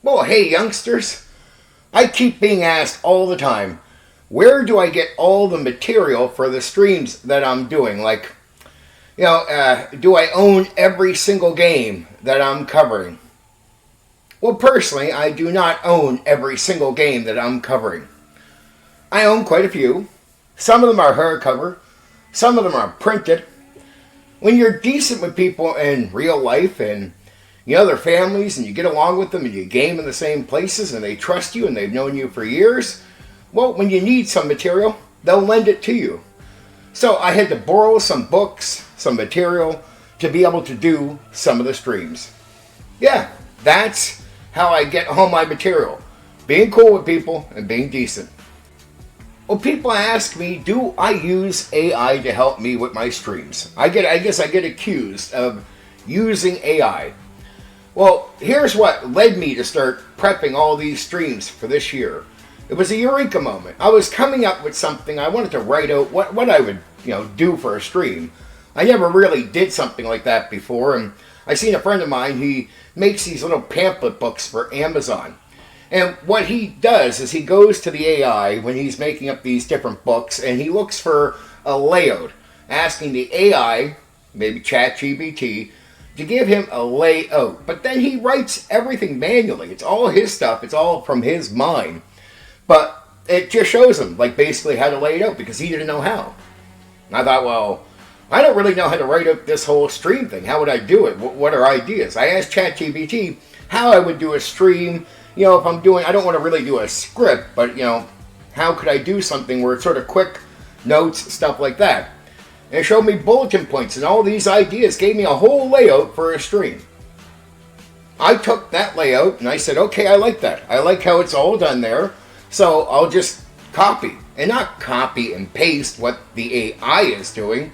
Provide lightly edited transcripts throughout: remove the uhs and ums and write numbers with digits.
Well, hey, youngsters. I keep being asked all the time, where do I get all the material for the streams that I'm doing? Like, do I own every single game that I'm covering? Well, personally, I do not own every single game that I'm covering. I own quite a few. Some of them are hardcover, some of them are printed. When you're decent with people in real life and you know their families and you get along with them and you game in the same places and they trust you and they've known you for years, well, when you need some material, they'll lend it to you. So I had to borrow some books, some material to be able to do some of the streams. Yeah, that's how I get all my material. Being cool with people and being decent. Well, people ask me, do I use AI to help me with my streams? I guess I get accused of using AI. Well, here's what led me to start prepping all these streams for this year. It was a eureka moment. I was coming up with something. I wanted to write out what I would, do for a stream. I never really did something like that before, and I seen a friend of mine, he makes these little pamphlet books for Amazon. And what he does is he goes to the AI when he's making up these different books and he looks for a layout, asking the AI, maybe ChatGPT, to give him a layout. But then he writes everything manually. It's all his stuff. It's all from his mind. But it just shows him, like, basically how to lay it out because he didn't know how. And I thought, well, I don't really know how to write up this whole stream thing. How would I do it? What are ideas? I asked ChatGPT how I would do a stream. If I'm doing, I don't want to really do a script, but, how could I do something where it's sort of quick notes, stuff like that. And it showed me bulletin points and all these ideas, gave me a whole layout for a stream. I took that layout and I said, okay, I like that. I like how it's all done there. So I'll just copy, and not copy and paste what the AI is doing,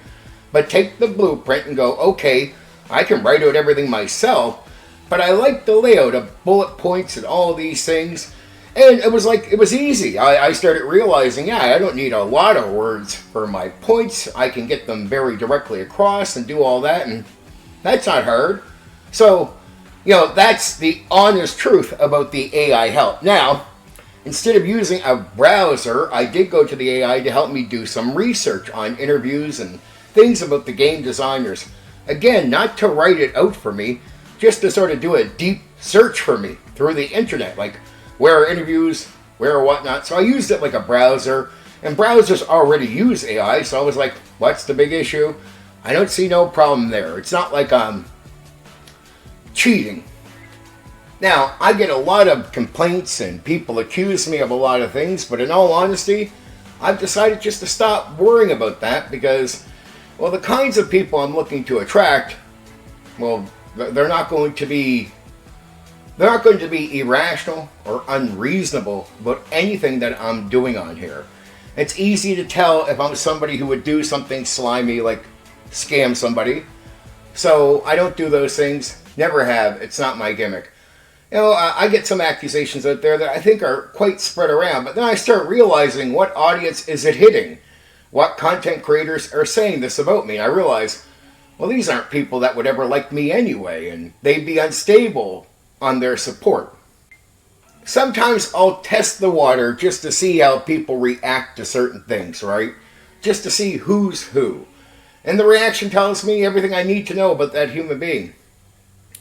but take the blueprint and go, okay, I can write out everything myself. But I like the layout of bullet points and all of these things. And it was easy. I started realizing, I don't need a lot of words for my points. I can get them very directly across and do all that. And that's not hard. So, that's the honest truth about the AI help. Now, instead of using a browser, I did go to the AI to help me do some research on interviews and things about the game designers. Again, not to write it out for me, just to sort of do a deep search for me through the internet, like where are interviews, where are whatnot. So I used it like a browser, and browsers already use AI, so I was like, what's the big issue? I don't see no problem there. It's not like I'm cheating. Now, I get a lot of complaints and people accuse me of a lot of things, but in all honesty, I've decided just to stop worrying about that because, well, the kinds of people I'm looking to attract, well, they're not going to be irrational or unreasonable about anything that I'm doing on here. It's easy to tell if I'm somebody who would do something slimy like scam somebody. So I don't do those things. Never have. It's not my gimmick. I get some accusations out there that I think are quite spread around, but then I start realizing what audience is it hitting? What content creators are saying this about me? I realize, well, these aren't people that would ever like me anyway, and they'd be unstable on their support. Sometimes I'll test the water just to see how people react to certain things, right? Just to see who's who. And the reaction tells me everything I need to know about that human being.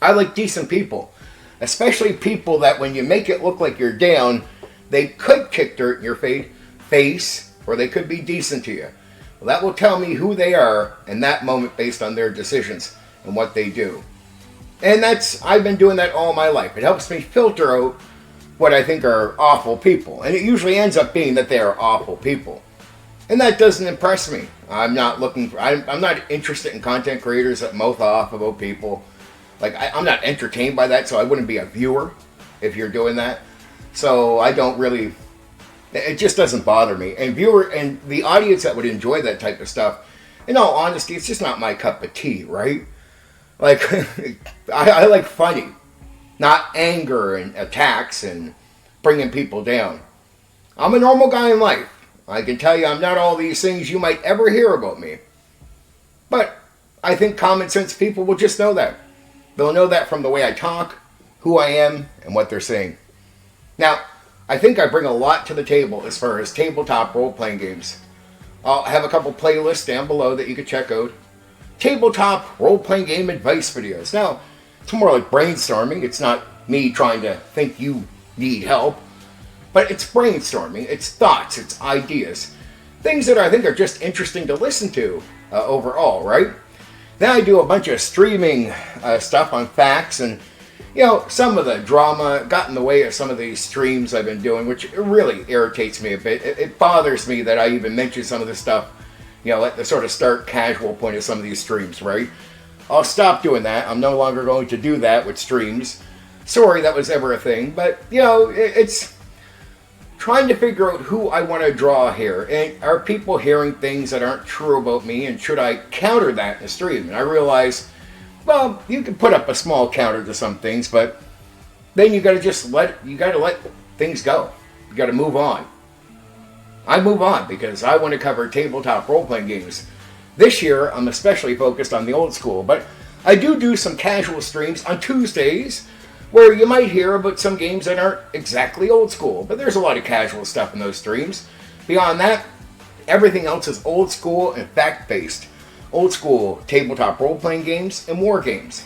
I like decent people, especially people that when you make it look like you're down, they could kick dirt in your face, or they could be decent to you. Well, that will tell me who they are in that moment based on their decisions and what they do. And I've been doing that all my life. It helps me filter out what I think are awful people. And it usually ends up being that they are awful people. And that doesn't impress me. I'm not interested in content creators that mouth off about people. Like, I'm not entertained by that, so I wouldn't be a viewer if you're doing that. So I don't really... It just doesn't bother me. And the audience that would enjoy that type of stuff, in all honesty, it's just not my cup of tea, right? Like, I like funny, not anger and attacks and bringing people down. I'm a normal guy in life. I can tell you I'm not all these things you might ever hear about me. But I think common sense people will just know that. They'll know that from the way I talk, who I am and what they're seeing. Now, I think I bring a lot to the table as far as tabletop role-playing games. I'll have a couple playlists down below that you can check out. Tabletop role-playing game advice videos. Now, it's more like brainstorming. It's not me trying to think you need help. But it's brainstorming. It's thoughts. It's ideas. Things that I think are just interesting to listen to overall, right? Then I do a bunch of streaming stuff on facts, and some of the drama got in the way of some of these streams I've been doing, which really irritates me a bit. It bothers me that I even mention some of this stuff, at the sort of start casual point of some of these streams, right? I'll stop doing that. I'm no longer going to do that with streams. Sorry that was ever a thing, but, it's trying to figure out who I want to draw here. And are people hearing things that aren't true about me, and should I counter that in a stream? And I realize, well, you can put up a small counter to some things, but then you got to let things go. You got to move on. I move on because I want to cover tabletop role-playing games. This year, I'm especially focused on the old school, but I do some casual streams on Tuesdays where you might hear about some games that aren't exactly old school, but there's a lot of casual stuff in those streams. Beyond that, everything else is old school and fact-based. Old school tabletop role-playing games and war games.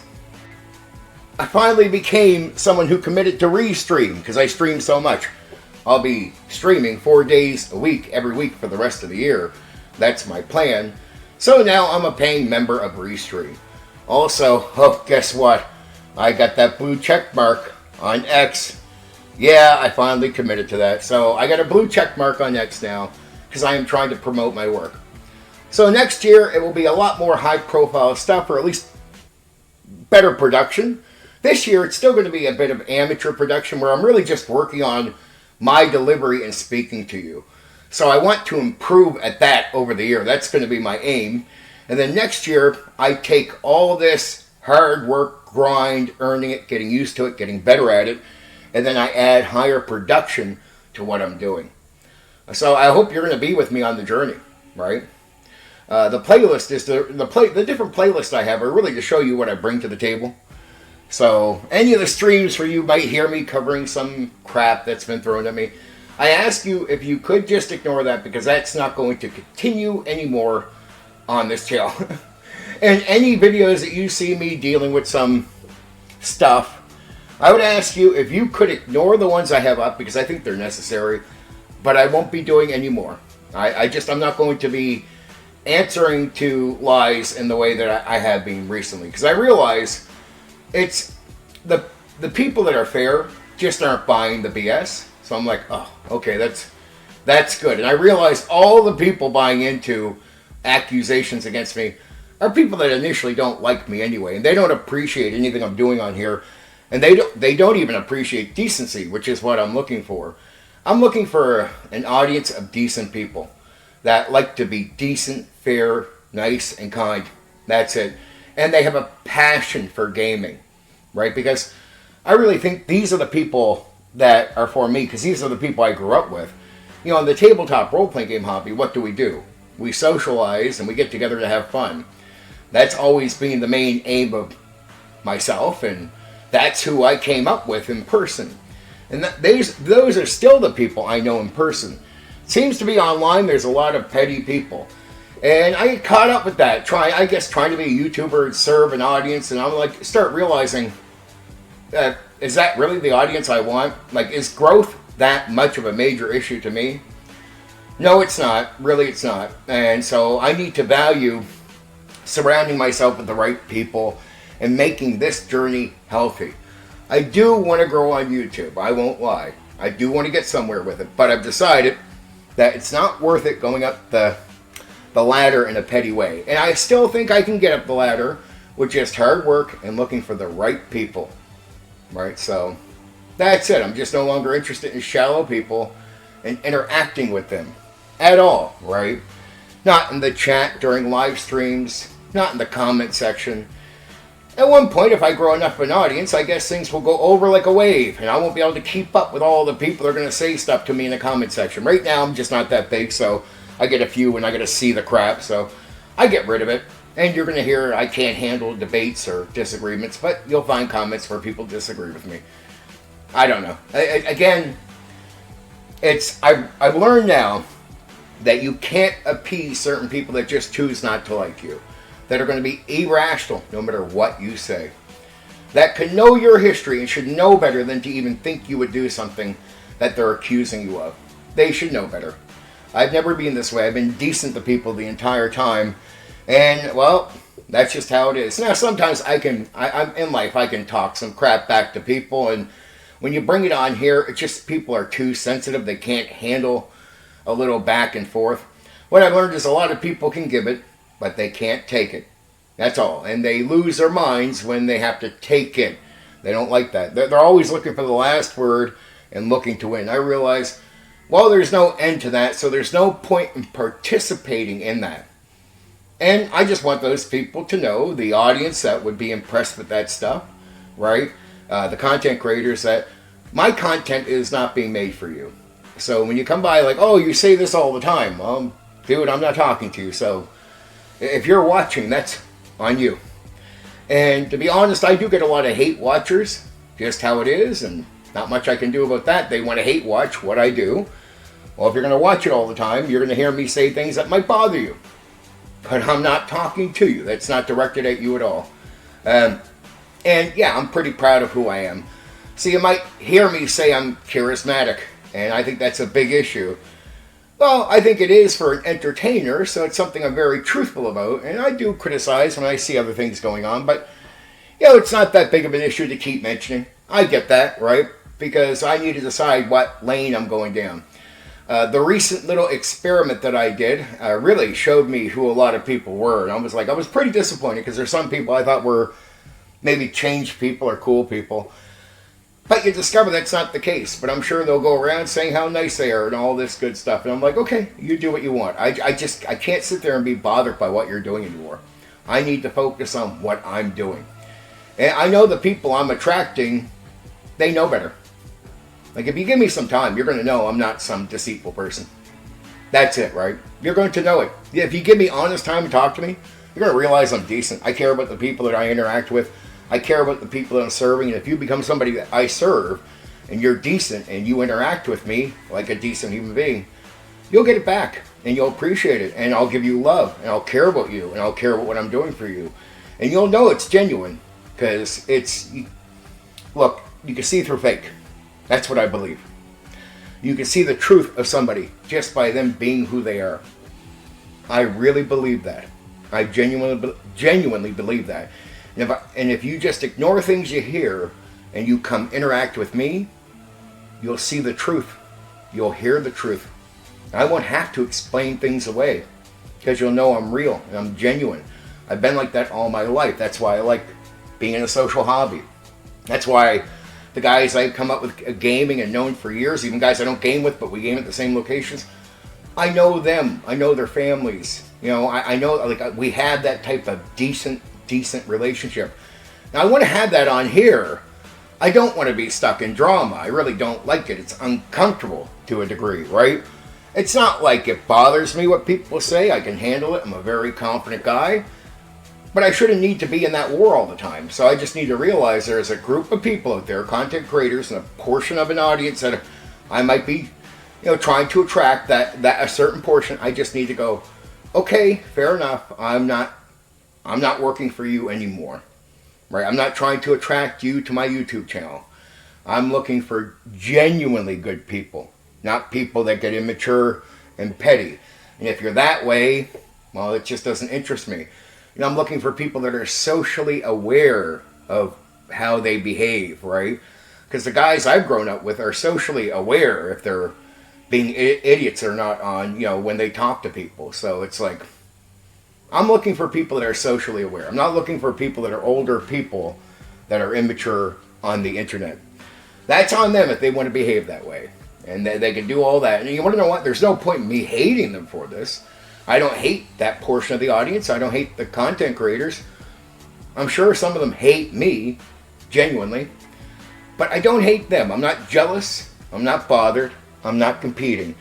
I finally became someone who committed to restream because I stream so much. I'll be streaming 4 days a week, every week for the rest of the year. That's my plan. So now I'm a paying member of Restream. Also, guess what? I got that blue check mark on X. Yeah, I finally committed to that. So I got a blue check mark on X now because I am trying to promote my work. So next year, it will be a lot more high-profile stuff, or at least better production. This year, it's still going to be a bit of amateur production where I'm really just working on my delivery and speaking to you. So I want to improve at that over the year. That's going to be my aim. And then next year, I take all this hard work, grind, earning it, getting used to it, getting better at it, and then I add higher production to what I'm doing. So I hope you're going to be with me on the journey, right? The playlist is the different playlists I have are really to show you what I bring to the table. So any of the streams where you might hear me covering some crap that's been thrown at me, I ask you if you could just ignore that because that's not going to continue anymore on this channel. And any videos that you see me dealing with some stuff, I would ask you if you could ignore the ones I have up because I think they're necessary, but I won't be doing any more. I'm not going to be answering to lies in the way that I have been recently because I realize it's the people that are fair just aren't buying the BS. So I'm like, oh, okay, that's good. And I realize all the people buying into accusations against me are people that initially don't like me anyway, and they don't appreciate anything I'm doing on here, and they don't even appreciate decency, which is what I'm looking for. I'm looking for an audience of decent people that like to be decent, fair, nice, and kind. That's it. And they have a passion for gaming, right? Because I really think these are the people that are for me, because these are the people I grew up with. In the tabletop role-playing game hobby, what do? We socialize and we get together to have fun. That's always been the main aim of myself, and that's who I came up with in person. And those are still the people I know in person. Seems to be online, there's a lot of petty people. And I get caught up with that, trying to be a YouTuber and serve an audience, and I'm like, start realizing, is that really the audience I want? Like, is growth that much of a major issue to me? No, it's not. Really, it's not. And so I need to value surrounding myself with the right people and making this journey healthy. I do want to grow on YouTube. I won't lie. I do want to get somewhere with it. But I've decided that it's not worth it going up the ladder in a petty way. And I still think I can get up the ladder with just hard work and looking for the right people. Right? So that's it. I'm just no longer interested in shallow people and interacting with them at all. Right? Not in the chat during live streams. Not in the comment section. At one point, if I grow enough of an audience, I guess things will go over like a wave, and I won't be able to keep up with all the people that are going to say stuff to me in the comment section. Right now, I'm just not that big, so I get a few and I get to see the crap, so I get rid of it. And you're going to hear I can't handle debates or disagreements, but you'll find comments where people disagree with me. I don't know. Again, I've learned now that you can't appease certain people that just choose not to like you, that are going to be irrational no matter what you say, that can know your history and should know better than to even think you would do something that they're accusing you of. They should know better. I've never been this way. I've been decent to people the entire time, and well, that's just how it is. Now, sometimes I'm in life, I can talk some crap back to people, and when you bring it on here, it's just people are too sensitive. They can't handle a little back and forth. What I've learned is a lot of people can give it, but they can't take it. That's all. And they lose their minds when they have to take it. They don't like that. They're always looking for the last word and looking to win. I realize, well, there's no end to that, so there's no point in participating in that. And I just want those people to know, the audience that would be impressed with that stuff, right? The content creators, that my content is not being made for you. So when you come by like, oh, you say this all the time. Dude, I'm not talking to you. So if you're watching, that's on you. And to be honest, I do get a lot of hate watchers, just how it is, and not much I can do about that. They want to hate watch what I do. Well, if you're going to watch it all the time, you're going to hear me say things that might bother you. But I'm not talking to you. That's not directed at you at all. And yeah, I'm pretty proud of who I am. So you might hear me say I'm charismatic, and I think that's a big issue. Well, I think it is for an entertainer, so it's something I'm very truthful about, and I do criticize when I see other things going on, but, it's not that big of an issue to keep mentioning. I get that, right? Because I need to decide what lane I'm going down. The recent little experiment that I did really showed me who a lot of people were, and I was pretty disappointed, because there's some people I thought were maybe changed people or cool people. But you discover that's not the case. But I'm sure they'll go around saying how nice they are and all this good stuff. And I'm like, okay, you do what you want. I can't sit there and be bothered by what you're doing anymore. I need to focus on what I'm doing. And I know the people I'm attracting, they know better. Like, if you give me some time, you're going to know I'm not some deceitful person. That's it, right? You're going to know it. If you give me honest time to talk to me, you're going to realize I'm decent. I care about the people that I interact with. I care about the people that I'm serving, and if you become somebody that I serve, and you're decent, and you interact with me like a decent human being, you'll get it back, and you'll appreciate it, and I'll give you love, and I'll care about you, and I'll care about what I'm doing for you. And you'll know it's genuine, because look, you can see through fake. That's what I believe. You can see the truth of somebody just by them being who they are. I really believe that. I genuinely believe that. And if you just ignore things you hear and you come interact with me, you'll see the truth. You'll hear the truth. I won't have to explain things away, because you'll know I'm real and I'm genuine. I've been like that all my life. That's why I like being in a social hobby. That's why the guys I've come up with gaming and known for years, even guys I don't game with, but we game at the same locations, I know them. I know their families. I know, like, we had that type of decent relationship. Now, I want to have that on here. I don't want to be stuck in drama. I really don't like it. It's uncomfortable to a degree, right? It's not like it bothers me what people say. I can handle it. I'm a very confident guy. But I shouldn't need to be in that war all the time. So I just need to realize there's a group of people out there, content creators, and a portion of an audience that I might be, trying to attract that a certain portion. I just need to go, okay, fair enough. I'm not working for you anymore, right? I'm not trying to attract you to my YouTube channel. I'm looking for genuinely good people, not people that get immature and petty. And if you're that way, well, it just doesn't interest me. I'm looking for people that are socially aware of how they behave, right? Because the guys I've grown up with are socially aware if they're being idiots or not on, when they talk to people. So it's like, I'm looking for people that are socially aware. I'm not looking for people that are older people that are immature on the internet. That's on them if they want to behave that way. And they can do all that. And you want to know what? There's no point in me hating them for this. I don't hate that portion of the audience. I don't hate the content creators. I'm sure some of them hate me, genuinely. But I don't hate them. I'm not jealous. I'm not bothered. I'm not competing.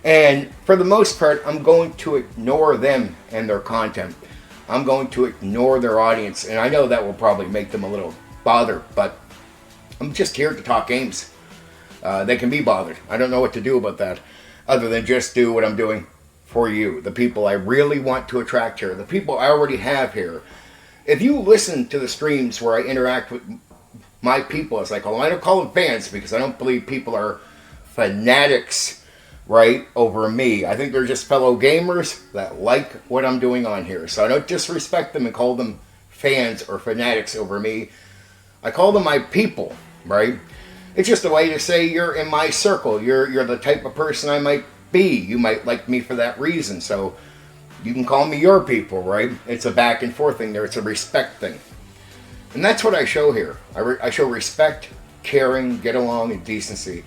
And for the most part, I'm going to ignore them and their content. I'm going to ignore their audience. And I know that will probably make them a little bothered, but I'm just here to talk games. They can be bothered. I don't know what to do about that other than just do what I'm doing for you, the people I really want to attract here, the people I already have here. If you listen to the streams where I interact with my people, as I call them, I don't call them fans because I don't believe people are fanatics, right, over me. I think they're just fellow gamers that like what I'm doing on here. So I don't disrespect them and call them fans or fanatics over me. I call them my people, right? It's just a way to say you're in my circle. You're the type of person I might be. You might like me for that reason. So you can call me your people, right? It's a back and forth thing there. It's a respect thing. And that's what I show here. I show respect, caring, get along, and decency.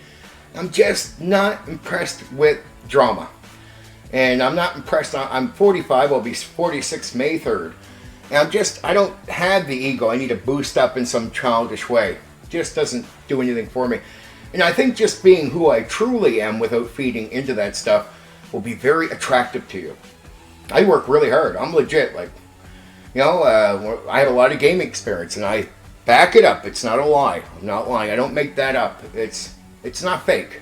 I'm just not impressed with drama. And I'm not impressed. I'm 45. I'll be 46 May 3rd. And I don't have the ego I need to boost up in some childish way. It just doesn't do anything for me. And I think just being who I truly am without feeding into that stuff will be very attractive to you. I work really hard. I'm legit. I have a lot of gaming experience, and I back it up. It's not a lie. I'm not lying. I don't make that up. It's not fake.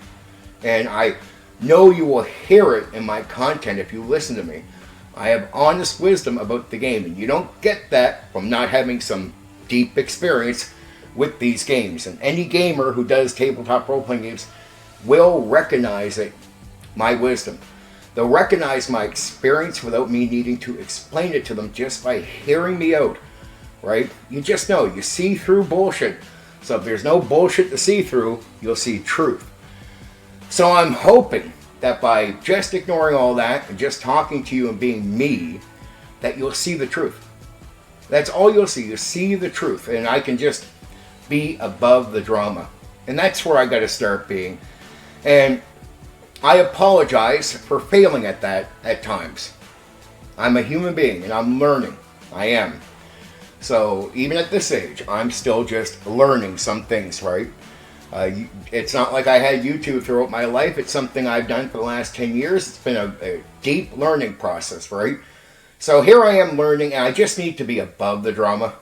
And I know you will hear it in my content if you listen to me. I have honest wisdom about the game, and you don't get that from not having some deep experience with these games. And any gamer who does tabletop role-playing games will recognize my wisdom. They'll recognize my experience without me needing to explain it to them just by hearing me out, right? You just know, you see through bullshit. So if there's no bullshit to see through, you'll see truth. So I'm hoping that by just ignoring all that and just talking to you and being me, that you'll see the truth. That's all you'll see. You'll see the truth. And I can just be above the drama. And that's where I got to start being. And I apologize for failing at that at times. I'm a human being and I'm learning. I am. So even at this age, I'm still just learning some things, right? It's not like I had YouTube throughout my life. It's something I've done for the last 10 years. It's been a deep learning process, right? So here I am learning, and I just need to be above the drama.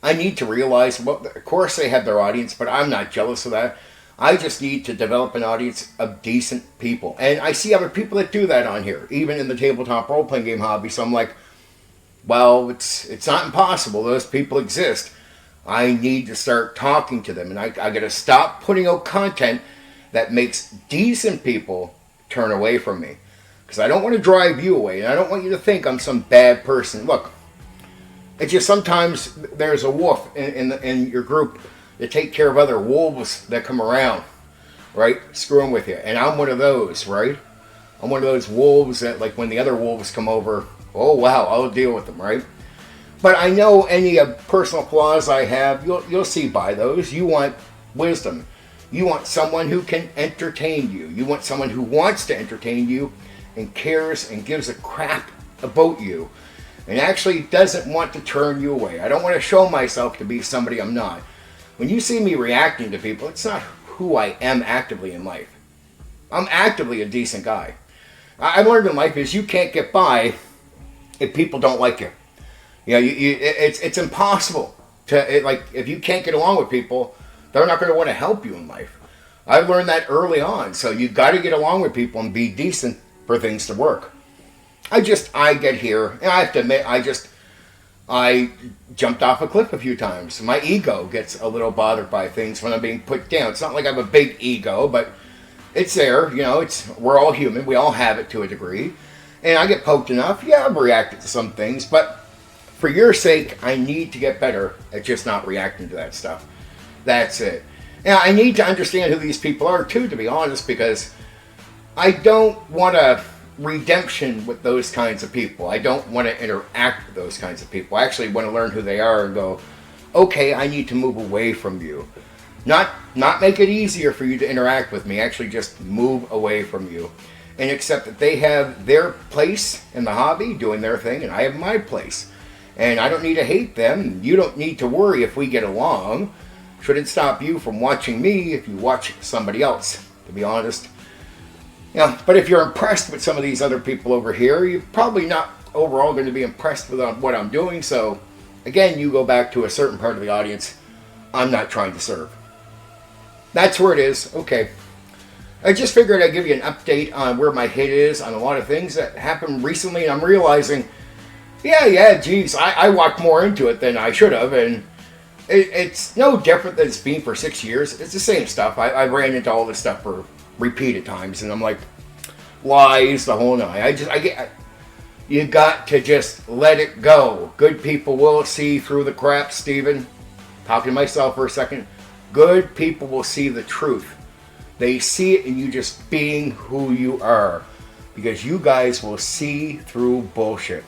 I need to realize, well, of course they have their audience, but I'm not jealous of that. I just need to develop an audience of decent people. And I see other people that do that on here, even in the tabletop role-playing game hobby. So I'm like, well, it's not impossible. Those people exist. I need to start talking to them. And I got to stop putting out content that makes decent people turn away from me. Because I don't want to drive you away. And I don't want you to think I'm some bad person. Look, it's just sometimes there's a wolf in your group to take care of other wolves that come around, right? Screwing with you. And I'm one of those, right? I'm one of those wolves that, like, when the other wolves come over, oh, wow, I'll deal with them, right? But I know any personal flaws I have, you'll see by those. You want wisdom. You want someone who can entertain you. You want someone who wants to entertain you and cares and gives a crap about you and actually doesn't want to turn you away. I don't want to show myself to be somebody I'm not. When you see me reacting to people, it's not who I am actively in life. I'm actively a decent guy. I learned in life is you can't get by if people don't like you. You know, it's impossible to, if you can't get along with people, they're not going to want to help you in life. I learned that early on. So you've got to get along with people and be decent for things to work. I get here, and I have to admit, I jumped off a cliff a few times. My ego gets a little bothered by things when I'm being put down. It's not like I have a big ego, but it's there. You know, we're all human. We all have it to a degree. And I get poked enough. Yeah, I've reacted to some things, but for your sake, I need to get better at just not reacting to that stuff. That's it. And I need to understand who these people are, too, to be honest, because I don't want a redemption with those kinds of people. I don't want to interact with those kinds of people. I actually want to learn who they are and go, okay, I need to move away from you. Not make it easier for you to interact with me. Actually just move away from you. And accept that they have their place in the hobby, doing their thing, and I have my place. And I don't need to hate them. You don't need to worry if we get along. Shouldn't stop you from watching me if you watch somebody else, to be honest. Yeah, but if you're impressed with some of these other people over here, you're probably not overall going to be impressed with what I'm doing. So, again, you go back to a certain part of the audience I'm not trying to serve. That's where it is. Okay. I just figured I'd give you an update on where my head is on a lot of things that happened recently. And I'm realizing, geez, I walked more into it than I should have. And it's no different than it's been for 6 years. It's the same stuff. I ran into all this stuff for repeated times. And I'm like, lies, the whole nine. You got to just let it go. Good people will see through the crap, Stephen. Talking to myself for a second. Good people will see the truth. They see it in you just being who you are. Because you guys will see through bullshit.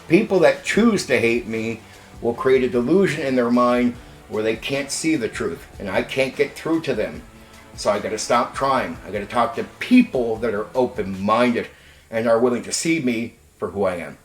People that choose to hate me will create a delusion in their mind where they can't see the truth. And I can't get through to them. So I got to stop trying. I got to talk to people that are open-minded and are willing to see me for who I am.